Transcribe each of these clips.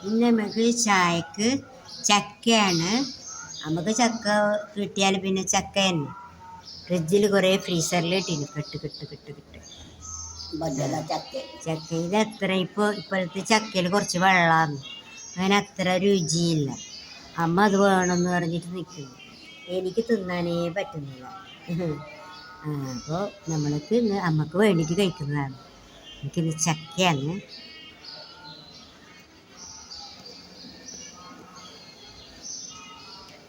ഇന്ന് നമുക്ക് ചായക്ക് ചക്കയാണ്. നമുക്ക് ചക്ക കിട്ടിയാൽ പിന്നെ ചക്ക തന്നെ ഫ്രിഡ്ജിൽ കുറേ ഫ്രീസറിൽ ഇട്ടിന് കിട്ട് ചക്ക ഇത് അത്ര ഇപ്പോഴത്തെ ചക്കയിൽ കുറച്ച് വെള്ളമാണ്, അങ്ങനെ അത്ര രുചിയില്ല. അമ്മ അത് വേണമെന്ന് പറഞ്ഞിട്ട് നിൽക്കുന്നു, എനിക്ക് തിന്നാനേ പറ്റുന്നില്ല. അപ്പോൾ നമ്മൾക്ക് ഇന്ന് അമ്മക്ക് വേണ്ടിയിട്ട് കഴിക്കുന്നതാണ്. എനിക്കിന്ന് ചക്കയാണ്.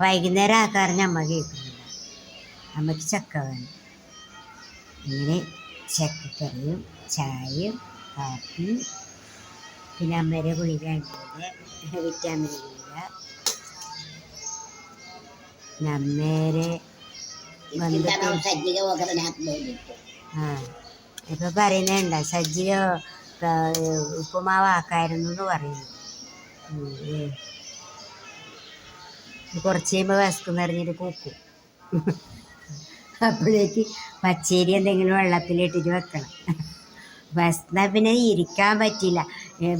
വൈകുന്നേരം ആക്കാറിന് അമ്മ കേൾക്കുന്നില്ല, അമ്മയ്ക്ക് ചക്ക വേണം. ഇങ്ങനെ ചക്കക്കറിയും ചായയും കാപ്പിയും, പിന്നെ അമ്മേരെ ഗുളിക ഉണ്ടെങ്കിൽ വിറ്റാമിൻ ഗുളിക, പിന്നെ അമ്മേരെ ഇപ്പൊ പറയുന്നുണ്ട സജ്ജിക ഉപ്പുമാവ് ആക്കായിരുന്നു എന്ന് പറയുന്നു. കുറച്ച് കഴിയുമ്പോൾ വിശക്കും നിറഞ്ഞിട്ട് കൂക്കും. അപ്പോഴേക്ക് പച്ചരി എന്തെങ്കിലും വെള്ളത്തിലിട്ടിട്ട് വെക്കണം. വിശന്നാൽ പിന്നെ ഇരിക്കാൻ പറ്റില്ല,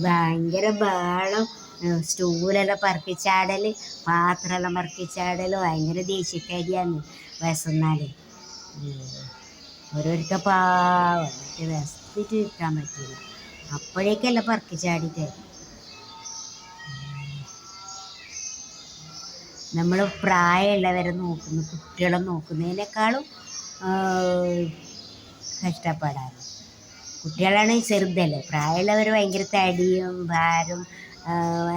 ഭയങ്കര ബഹളം, സ്റ്റൂലെല്ലാം പറക്കിച്ചാടൽ, പാത്രമെല്ലാം പറക്കിച്ചാടൽ, ഭയങ്കര ദേഷ്യക്കാരിയാണ് വിശന്നാൽ. ഓരോരുത്തർ പാവം വിശന്നിട്ട് ഇരിക്കാൻ പറ്റില്ല, അപ്പോഴേക്കെല്ലാം പറക്കിച്ചാടിയിട്ട്. നമ്മൾ പ്രായമുള്ളവരെ നോക്കുന്നു, കുട്ടികളെ നോക്കുന്നതിനേക്കാളും കഷ്ടപ്പാടാണ്. കുട്ടികളാണ് ചെറുതല്ലേ, പ്രായമുള്ളവർ ഭയങ്കര തടിയും ഭാരം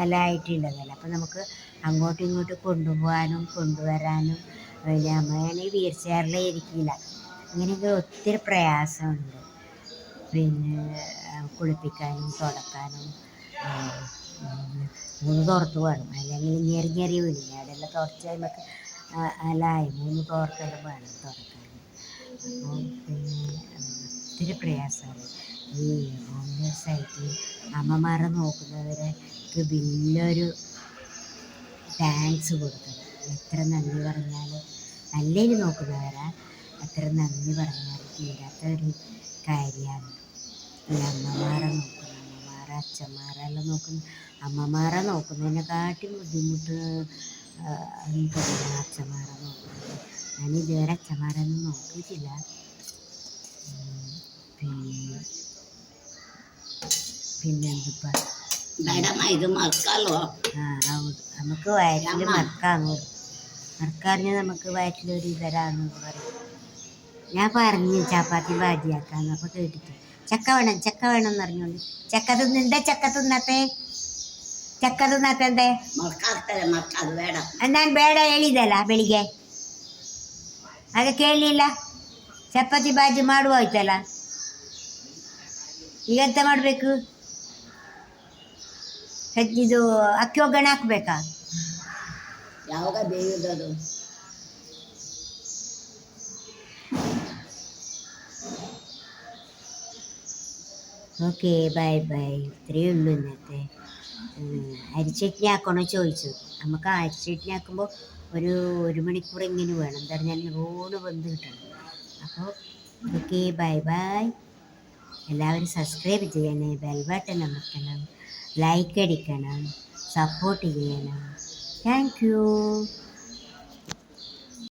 എല്ലാം ആയിട്ടുള്ളതല്ല. അപ്പം നമുക്ക് അങ്ങോട്ടും ഇങ്ങോട്ടും കൊണ്ടുപോകാനും കൊണ്ടുവരാനും, പിന്നെ അമ്മയാണെങ്കിൽ വീൽ ചെയറിലേ ഇരിക്കില്ല, അങ്ങനെയൊക്കെ ഒത്തിരി പ്രയാസമുണ്ട്. പിന്നെ കുളിപ്പിക്കാനും തുടക്കാനും മൂന്ന് തോർത്ത് വേണം, അല്ലെങ്കിൽ ഞെറി വീടില്ല. അവിടെയെല്ലാം തുറച്ച് കഴിയുമ്പോൾ അല്ലായി 3 തോർത്തെല്ലാം വേണം തുറക്കാൻ. അപ്പോൾ പിന്നെ ഒത്തിരി പ്രയാസമാണ്. ഈ ഹോംലെസ്സായിട്ട് അമ്മമാരെ നോക്കുന്നവർക്ക് വലിയൊരു താങ്ക്സ് കൊടുക്കണം. എത്ര നന്ദി പറഞ്ഞാലും, നല്ലതിന് നോക്കുന്നവരാ, എത്ര നന്ദി പറഞ്ഞാലും തീരാത്തൊരു കാര്യമാണ്. ഈ അമ്മമാരെ അച്ഛന്മാരെല്ലാം അമ്മമാരെ നോക്കുന്നതിനെക്കാട്ടും ബുദ്ധിമുട്ട് അച്ഛന്മാരെ നോക്കുന്നത്. ഞാൻ ഇതുവരെ അച്ഛന്മാരൊന്നും നോക്കിയിട്ടില്ല. പിന്നെ എന്തിപ്പാ ഹൗದು നമുക്ക് വയറ്റിൽ മറക്കാറിന് നമുക്ക് വയറ്റിലൊരു ഇതരാന്ന് പറയും. ഞാൻ പറഞ്ഞു ചപ്പാത്തി ഭാജിയാക്കാന്ന്, അപ്പോൾ കേട്ടിട്ട് ചക്ക വേണം എന്ന് പറഞ്ഞോണ്ട് ചക്ക തിന്നെന്താ ചക്ക തിന്നാത്തന്തേ ನಾನು ಬೇಡ ಹೇಳಿದಲ್ಲ ಬೆಳಿಗ್ಗೆ, ಹಾಗೆ ಕೇಳಲಿಲ್ಲ. ಚಪಾತಿ ಬಾಜಿ ಮಾಡುವ ಆಯ್ತಲ್ಲ, ಈಗಂತ ಮಾಡಬೇಕು? ಇದು ಅಕ್ಕಿ ಒಗ್ಗರಣೆ ಹಾಕ್ಬೇಕಾ? ಯಾವಾಗ ಬೇಯೋದದು? Okay bye. ഇത്രയേ ഉള്ളൂ ഇന്നത്തെ. അരിച്ചട്നി ആക്കണോ ചോദിച്ചു. നമുക്ക് അരിച്ചട്നി ആക്കുമ്പോൾ ഒരു 1 മണിക്കൂർ എങ്ങനെ വേണം, എന്താ പറഞ്ഞാൽ റോഡ് വന്ന് കിട്ടണം. അപ്പോൾ ഓക്കെ ബൈ. എല്ലാവരും സബ്സ്ക്രൈബ് ചെയ്യണേ, ബെൽ ബട്ടൺ അമർത്തണം, ലൈക്ക് അടിക്കണം, സപ്പോർട്ട് ചെയ്യണം. Thank you.